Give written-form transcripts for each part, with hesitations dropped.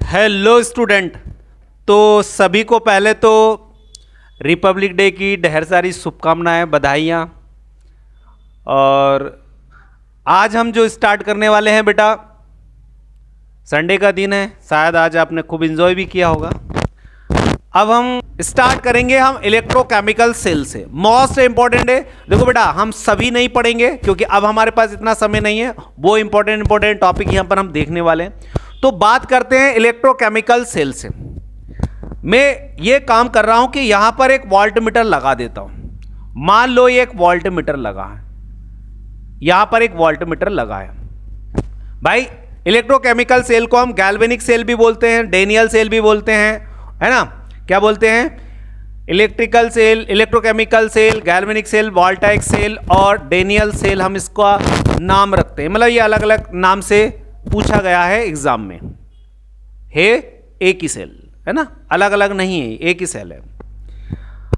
Hello student. तो सभी को पहले तो रिपब्लिक डे की ढेर सारी शुभकामनाएं, बधाइयाँ। और आज हम जो स्टार्ट करने वाले हैं बेटा, संडे का दिन है, शायद आज आपने खूब एंजॉय भी किया होगा। अब हम स्टार्ट करेंगे हम इलेक्ट्रोकेमिकल सेल से। मोस्ट इंपॉर्टेंट है, देखो बेटा हम सभी नहीं पढ़ेंगे क्योंकि अब हमारे पास इतना समय नहीं है। वो इंपॉर्टेंट टॉपिक यहाँ पर हम देखने वाले हैं। तो बात करते हैं इलेक्ट्रोकेमिकल सेल से। मैं ये काम कर रहा हूं कि यहां पर एक वोल्टमीटर लगा देता हूं। मान लो ये एक वोल्टमीटर लगा है, यहां पर एक वोल्टमीटर लगा है। भाई इलेक्ट्रोकेमिकल सेल को हम गैल्वेनिक सेल भी बोलते हैं, डेनियल सेल भी बोलते हैं, है ना। क्या बोलते हैं? Electrical cell, electrochemical cell, galvanic cell, voltaic cell और डेनियल सेल, हम इसका नाम रखते हैं। मतलब ये अलग अलग नाम से पूछा गया है एग्जाम में। है एक ही सेल, है ना, अलग अलग नहीं है, एक ही सेल है।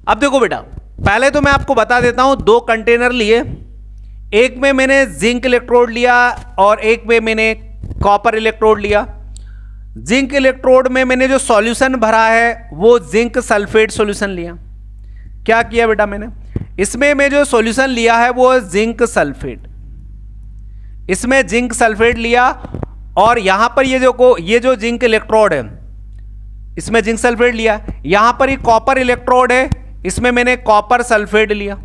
अब देखो बेटा, पहले तो मैं आपको बता देता हूं, दो कंटेनर लिए, एक में मैंने जिंक इलेक्ट्रोड लिया और एक में मैंने कॉपर इलेक्ट्रोड लिया। जिंक इलेक्ट्रोड में मैंने जो सॉल्यूशन भरा है वो जिंक सल्फेट सॉल्यूशन लिया। क्या किया बेटा मैंने, इसमें मैं जो सॉल्यूशन लिया है वो जिंक सल्फेट, इसमें जिंक सल्फेट लिया। और यहां पर ये जो जिंक इलेक्ट्रोड है इसमें जिंक सल्फेट लिया। यहां पर ये कॉपर इलेक्ट्रोड है, इसमें मैंने कॉपर सल्फेट लिया,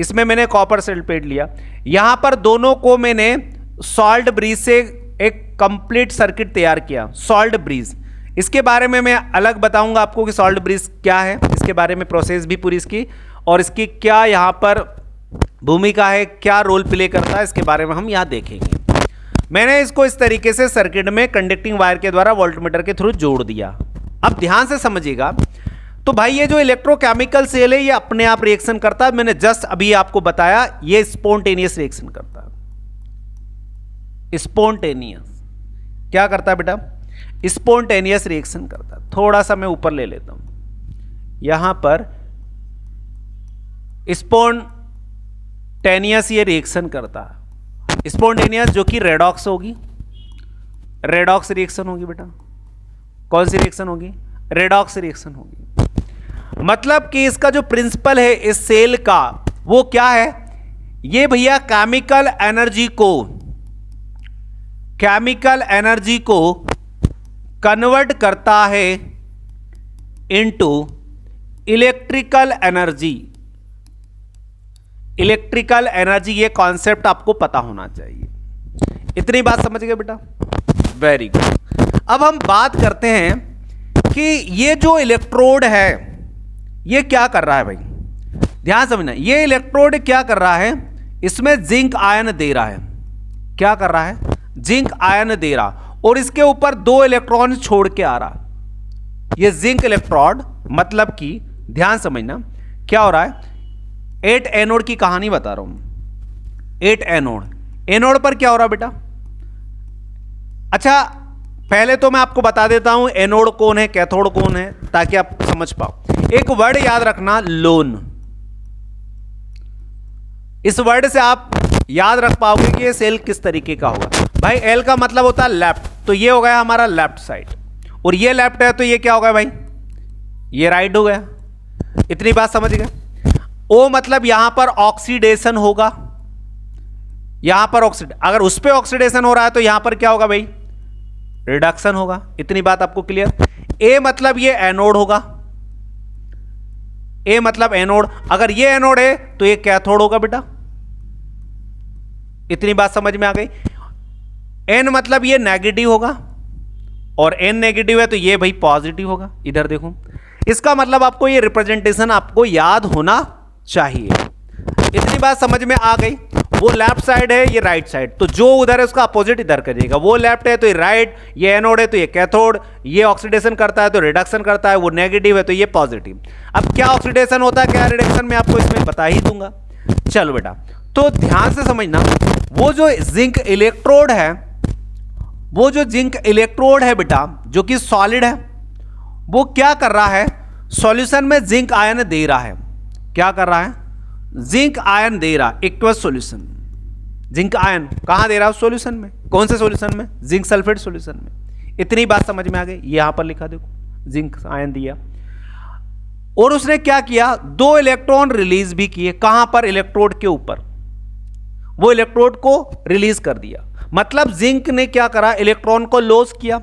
इसमें मैंने कॉपर सल्फेट लिया। यहां पर दोनों को मैंने सॉल्ट ब्रिज से एक कंप्लीट सर्किट तैयार किया। सॉल्ट ब्रिज, इसके बारे में मैं अलग बताऊंगा आपको कि सॉल्ट ब्रिज क्या है, इसके बारे में प्रोसेस भी पूरी इसकी, और इसकी क्या यहां पर भूमिका है, क्या रोल प्ले करता है, इसके बारे में हम यहां देखेंगे। मैंने इसको इस तरीके से सर्किट में कंडक्टिंग वायर के द्वारा वोल्टमीटर के थ्रू जोड़ दिया। अब ध्यान से समझिएगा। तो भाई ये जो इलेक्ट्रोकेमिकल सेल है ये अपने आप रिएक्शन करता है। मैंने जस्ट अभी आपको बताया, ये स्पॉन्टेनियस रिएक्शन करता है। स्पॉन्टेनियस क्या करता है बेटा? स्पॉन्टेनियस रिएक्शन करता है। थोड़ा सा मैं ऊपर ले लेता हूं, यहां पर स्पॉन्टेनियस ये रिएक्शन करता है। स्पॉन्टेनियस जो कि रेडॉक्स होगी, रेडॉक्स रिएक्शन होगी बेटा। कौन सी रिएक्शन होगी? रेडॉक्स रिएक्शन होगी। मतलब कि इसका जो प्रिंसिपल है इस सेल का वो क्या है? ये भैया केमिकल एनर्जी को कन्वर्ट करता है into electrical energy. Electrical energy, ये कॉन्सेप्ट आपको पता होना चाहिए। इतनी बात समझ गए बेटा? Very good. अब हम बात करते हैं कि ये जो इलेक्ट्रोड है ये क्या कर रहा है भाई, ध्यान समझना। ये इलेक्ट्रोड क्या कर रहा है, इसमें जिंक आयन दे रहा है। क्या कर रहा है? जिंक आयन दे रहा, और इसके ऊपर दो इलेक्ट्रॉन छोड़ के आ रहा। ये जिंक इलेक्ट्रोड, मतलब कि ध्यान समझना क्या हो रहा है। 8 एनोड की कहानी बता रहा हूं। 8 एनोड पर क्या हो रहा है बेटा? अच्छा पहले तो मैं आपको बता देता हूं एनोड कौन है, कैथोड कौन है, ताकि आप समझ पाओ। एक वर्ड याद रखना, लोन। इस वर्ड से आप याद रख पाओगे कि ये सेल किस तरीके का होगा। भाई एल का मतलब होता है लेफ्ट, तो ये हो गया हमारा लेफ्ट साइड, और ये लेफ्ट है तो ये क्या होगा भाई? ये राइट हो गया। इतनी बात समझ गए? ओ मतलब यहां पर ऑक्सीडेशन होगा, यहां पर अगर उस पे ऑक्सीडेशन हो रहा है तो यहां पर क्या होगा भाई? रिडक्शन होगा। इतनी बात आपको क्लियर? ए मतलब ये एनोड होगा, ए मतलब एनोड। अगर ये एनोड है तो ये कैथोड होगा बेटा। इतनी बात समझ में आ गई? एन मतलब ये नेगेटिव होगा, और एन नेगेटिव है तो ये भाई पॉजिटिव होगा। इधर देखो, इसका मतलब आपको ये रिप्रेजेंटेशन आपको याद होना चाहिए। इतनी बात समझ में आ गई? वो लेफ्ट साइड है, ये राइट साइड, तो जो उधर है उसका अपोजिट इधर करिएगा। वो लेफ्ट है तो ये राइट, ये एनोड है तो ये कैथोड, ये ऑक्सीडेशन करता है तो रिडक्शन करता है, वो नेगेटिव है तो ये पॉजिटिव। अब क्या ऑक्सीडेशन होता है, क्या रिडक्शन, मैं आपको इसमें बता ही दूंगा। चलो बेटा, तो ध्यान से समझना। वो जो जिंक इलेक्ट्रोड है, बेटा, जो कि सॉलिड है, वो क्या कर रहा है? सॉल्यूशन में जिंक आयन दे रहा है। क्या कर रहा है? जिंक आयन दे रहा, एक्वस सॉल्यूशन। जिंक आयन कहां दे रहा है? सॉल्यूशन में। कौन से सॉल्यूशन में? जिंक सल्फेट सॉल्यूशन में। इतनी बात समझ में आ गई। ये यहां पर लिखा देखो, जिंक आयन दिया और उसने क्या किया, 2 इलेक्ट्रॉन रिलीज भी किए। कहां पर, इलेक्ट्रोड के ऊपर, वो इलेक्ट्रोड को रिलीज कर दिया। मतलब जिंक ने क्या करा, इलेक्ट्रॉन को लॉस किया।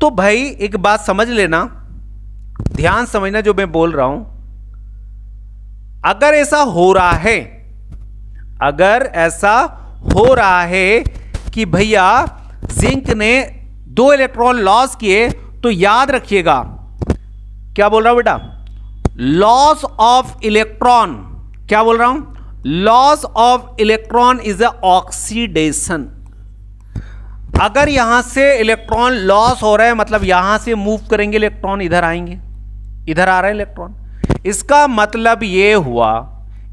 तो भाई एक बात समझ लेना, ध्यान समझना जो मैं बोल रहा हूं, अगर ऐसा हो रहा है, अगर ऐसा हो रहा है कि भैया जिंक ने 2 इलेक्ट्रॉन लॉस किए, तो याद रखिएगा, क्या बोल रहा हूं बेटा, लॉस ऑफ इलेक्ट्रॉन, क्या बोल रहा हूं, loss of electron is a oxidation. अगर यहां से इलेक्ट्रॉन लॉस हो रहा है, मतलब यहां से मूव करेंगे इलेक्ट्रॉन, इधर आएंगे, इधर आ रहे हैं इलेक्ट्रॉन, इसका मतलब ये हुआ,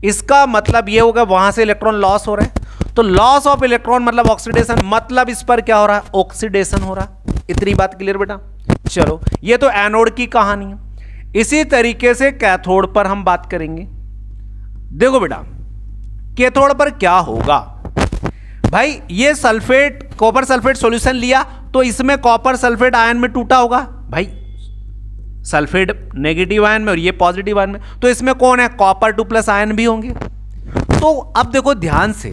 इसका मतलब ये होगा वहां से इलेक्ट्रॉन लॉस हो रहा है। तो लॉस ऑफ इलेक्ट्रॉन मतलब ऑक्सीडेशन, मतलब इस पर क्या हो रहा है, ऑक्सीडेशन हो रहा है। इतनी बात क्लियर बेटा। चलो ये तो एनोड की कहानी है। इसी तरीके से कैथोड पर हम बात करेंगे। देखो बेटा कैथोड पर क्या होगा, भाई ये सल्फेट, कॉपर सल्फेट सॉल्यूशन लिया, तो इसमें कॉपर सल्फेट आयन में टूटा होगा। भाई सल्फेट नेगेटिव आयन में और ये पॉजिटिव आयन में, तो इसमें कौन है, कॉपर 2+ आयन भी होंगे। तो अब देखो ध्यान से,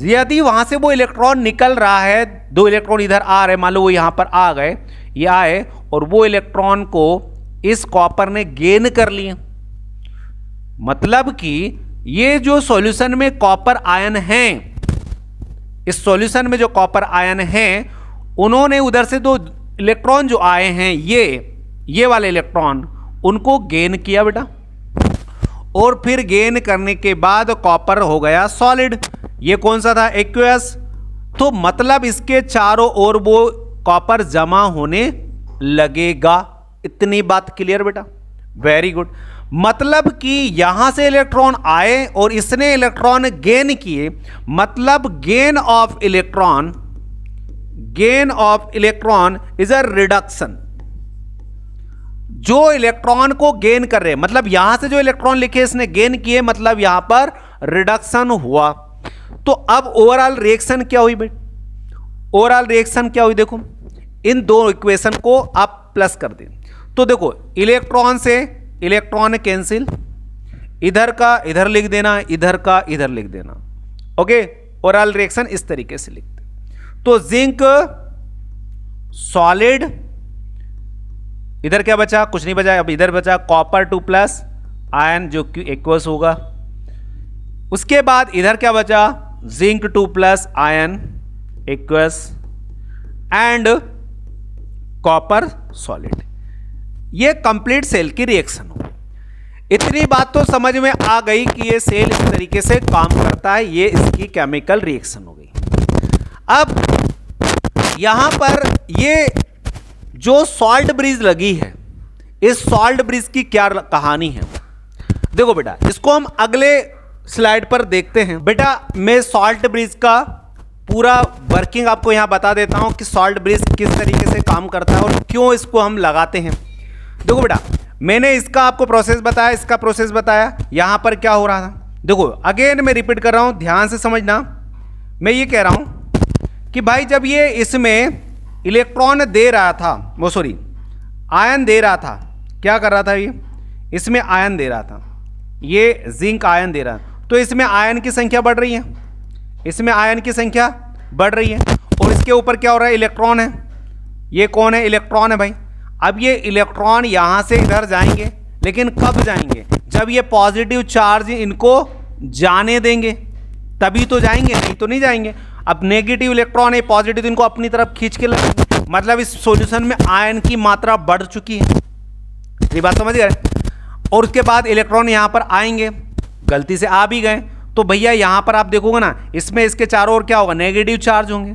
यदि वहां से वो इलेक्ट्रॉन निकल रहा है, 2 इलेक्ट्रॉन इधर आ रहे, मान लो वो यहां पर आ गए, ये आए और वो इलेक्ट्रॉन को इस कॉपर ने गेन कर लिए, मतलब कि ये जो सॉल्यूशन में कॉपर आयन हैं, इस सॉल्यूशन में जो कॉपर आयन हैं, उन्होंने उधर से 2 इलेक्ट्रॉन जो आए हैं, ये वाले इलेक्ट्रॉन, उनको गेन किया बेटा, और फिर गेन करने के बाद कॉपर हो गया सॉलिड। ये कौन सा था, एक्वस। तो मतलब इसके चारों ओर वो कॉपर जमा होने लगेगा। इतनी बात क्लियर बेटा, वेरी गुड। मतलब कि यहां से इलेक्ट्रॉन आए और इसने इलेक्ट्रॉन गेन किए, मतलब gain of electron, gain of electron is a reduction. जो इलेक्ट्रॉन को गेन कर रहे, मतलब यहां से जो इलेक्ट्रॉन लिखे इसने गेन किए, मतलब यहां पर रिडक्शन हुआ। तो अब ओवरऑल रिएक्शन क्या हुई बेटा, ओवरऑल रिएक्शन क्या हुई, देखो इन 2 इक्वेशन को आप प्लस कर दें, तो देखो इलेक्ट्रॉन से इलेक्ट्रॉन कैंसिल, इधर का इधर लिख देना, इधर का इधर लिख देना। ओके, ओवरऑल रिएक्शन इस तरीके से लिखते। तो जिंक सॉलिड, इधर क्या बचा, कुछ नहीं बचा, अब इधर बचा कॉपर 2+ आयन जो कि एक्वस होगा। उसके बाद इधर क्या बचा, zinc 2+ ion aqueous and copper solid. ये कंप्लीट सेल की रिएक्शन हो। इतनी बात तो समझ में आ गई कि ये सेल इस तरीके से काम करता है, ये इसकी केमिकल रिएक्शन हो गई। अब यहां पर ये जो सॉल्ट ब्रिज लगी है, इस सॉल्ट ब्रिज की क्या कहानी है, देखो बेटा इसको हम अगले स्लाइड पर देखते हैं। बेटा मैं सॉल्ट ब्रिज का पूरा वर्किंग आपको यहां बता देता हूं कि सॉल्ट ब्रिज किस तरीके से काम करता है और क्यों इसको हम लगाते हैं। देखो बेटा मैंने इसका आपको प्रोसेस बताया, इसका प्रोसेस बताया, यहां पर क्या हो रहा था। देखो अगेन मैं रिपीट कर रहा हूं, ध्यान से समझना। मैं ये कह रहा हूं कि भाई जब ये इसमें इलेक्ट्रॉन दे रहा था, वो सॉरी आयन दे रहा था, क्या कर रहा था, ये इसमें आयन दे रहा था, ये जिंक आयन दे रहा है, तो इसमें आयन की संख्या बढ़ रही है, इसमें आयन की संख्या बढ़ रही है, और इसके ऊपर क्या हो रहा है, इलेक्ट्रॉन है। ये कौन है, इलेक्ट्रॉन है भाई। अब ये इलेक्ट्रॉन यहां से इधर जाएंगे, लेकिन कब जाएंगे, जब ये पॉजिटिव चार्ज इनको जाने देंगे तभी तो जाएंगे, नहीं तो नहीं जाएंगे। अब नेगेटिव इलेक्ट्रॉन है, पॉजिटिव इनको अपनी तरफ खींच के लाएंगे, मतलब इस सॉल्यूशन में आयन की मात्रा बढ़ चुकी है। ये बात समझ गए। और उसके बाद इलेक्ट्रॉन यहां पर आएंगे, गलती से आ भी गए तो भैया यहां पर आप देखोगे ना, इसमें इसके चारों ओर क्या होगा, नेगेटिव चार्ज होंगे,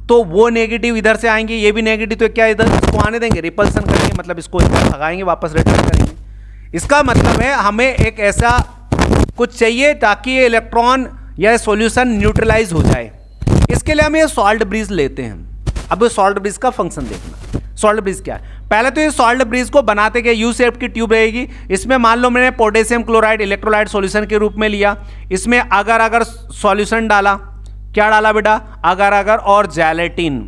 तो वो नेगेटिव इधर से आएंगे, ये भी नेगेटिव, तो क्या इधर इसको आने देंगे, रिपल्सन करेंगे, मतलब इसको इधर भगाएंगे, वापस रिटर्न करेंगे। इसका मतलब है हमें एक ऐसा कुछ चाहिए ताकि ये इलेक्ट्रॉन या सॉल्यूशन न्यूट्रलाइज हो जाए। इसके लिए हम ये सॉल्ट ब्रिज लेते हैं। अब सॉल्ट ब्रिज का फंक्शन देखना, सॉल्ट ब्रिज क्या है। पहले तो ये सॉल्ट ब्रिज को बनाते क्या, यू शेप की ट्यूब रहेगी, इसमें मान लो मैंने पोटेशियम क्लोराइड इलेक्ट्रोलाइट सॉल्यूशन के रूप में लिया, इसमें अगर सॉल्यूशन डाला, क्या डाला बेटा, अगर और जेलेटिन,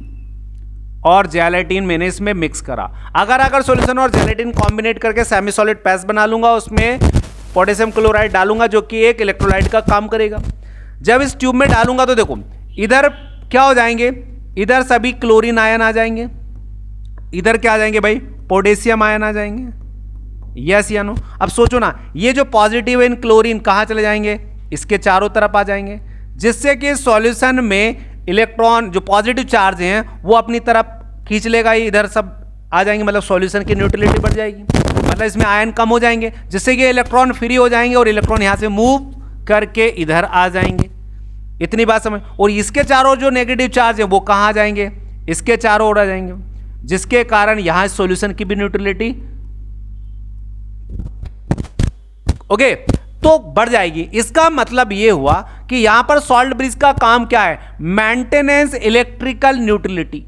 और जेलेटिन मैंने इसमें मिक्स करा। अगर सॉल्यूशन और जेलेटिन कॉम्बिनेट करके सेमी सॉलिड पेस्ट बना लूंगा, उसमें पोटेशियम क्लोराइड डालूंगा जो कि एक इलेक्ट्रोलाइट का काम करेगा। जब इस ट्यूब में डालूंगा तो देखो इधर क्या हो जाएंगे, इधर सभी क्लोरीन आयन आ जाएंगे, इधर क्या आ जाएंगे भाई, पोटेशियम आयन आ जाएंगे, यस या नो। अब सोचो ना, ये जो पॉजिटिव इन क्लोरीन कहां चले जाएंगे, इसके चारों तरफ आ जाएंगे, जिससे कि सॉल्यूशन में इलेक्ट्रॉन जो पॉजिटिव चार्ज हैं वो अपनी तरफ खींच लेगा, इधर सब आ जाएंगे, मतलब सॉल्यूशन की न्यूट्रलिटी बढ़ जाएगी, मतलब इसमें आयन कम हो जाएंगे, जिससे कि इलेक्ट्रॉन फ्री हो जाएंगे और इलेक्ट्रॉन यहां से मूव करके इधर आ जाएंगे। इतनी बात समझ। और इसके चारों जो नेगेटिव चार्ज है वो कहां आ जाएंगे, इसके चारों ओर आ जाएंगे, जिसके कारण यहां सॉल्यूशन की भी न्यूट्रलिटी ओके तो बढ़ जाएगी। इसका मतलब यह हुआ कि यहां पर सॉल्ट ब्रिज का काम क्या है, मेंटेनेंस इलेक्ट्रिकल न्यूट्रलिटी।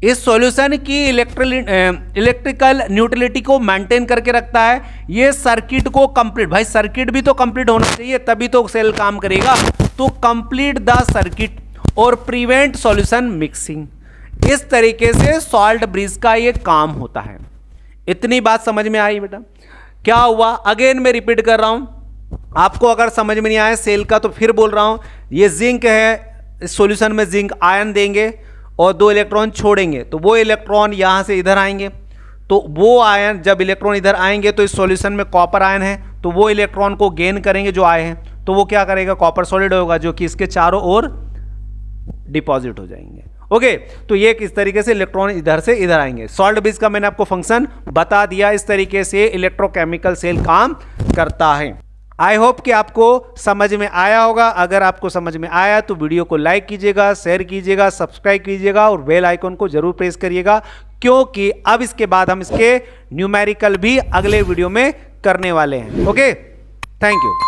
इस सॉल्यूशन की इलेक्ट्रिकल न्यूट्रलिटी को मेंटेन करके रखता है। ये सर्किट को कंप्लीट, भाई सर्किट भी तो कंप्लीट होना चाहिए तभी तो सेल काम करेगा, तो कंप्लीट द सर्किट और प्रिवेंट सॉल्यूशन मिक्सिंग। इस तरीके से सॉल्ट ब्रिज का ये काम होता है। इतनी बात समझ में आई बेटा? क्या हुआ, अगेन मैं रिपीट कर रहा हूं, आपको अगर समझ में नहीं आया सेल का तो फिर बोल रहा हूं। ये जिंक है, इस सॉल्यूशन में जिंक आयन देंगे और 2 इलेक्ट्रॉन छोड़ेंगे, तो वो इलेक्ट्रॉन यहां से इधर आएंगे, तो वो आयन जब इलेक्ट्रॉन इधर आएंगे तो इस सॉल्यूशन में कॉपर आयन है, तो वो इलेक्ट्रॉन को गेन करेंगे जो आए हैं, तो वो क्या करेगा, कॉपर सॉलिड होगा जो कि इसके चारों ओर डिपॉजिट हो जाएंगे। ओके तो ये किस तरीके से इलेक्ट्रॉन इधर से इधर आएंगे। सॉल्ट ब्रिज का मैंने आपको फंक्शन बता दिया, इस तरीके से इलेक्ट्रोकेमिकल सेल काम करता है। आई होप कि आपको समझ में आया होगा। अगर आपको समझ में आया तो वीडियो को लाइक कीजिएगा, शेयर कीजिएगा, सब्सक्राइब कीजिएगा और बेल आइकन को जरूर प्रेस करिएगा, क्योंकि अब इसके बाद हम इसके न्यूमेरिकल भी अगले वीडियो में करने वाले हैं। Okay, thank you.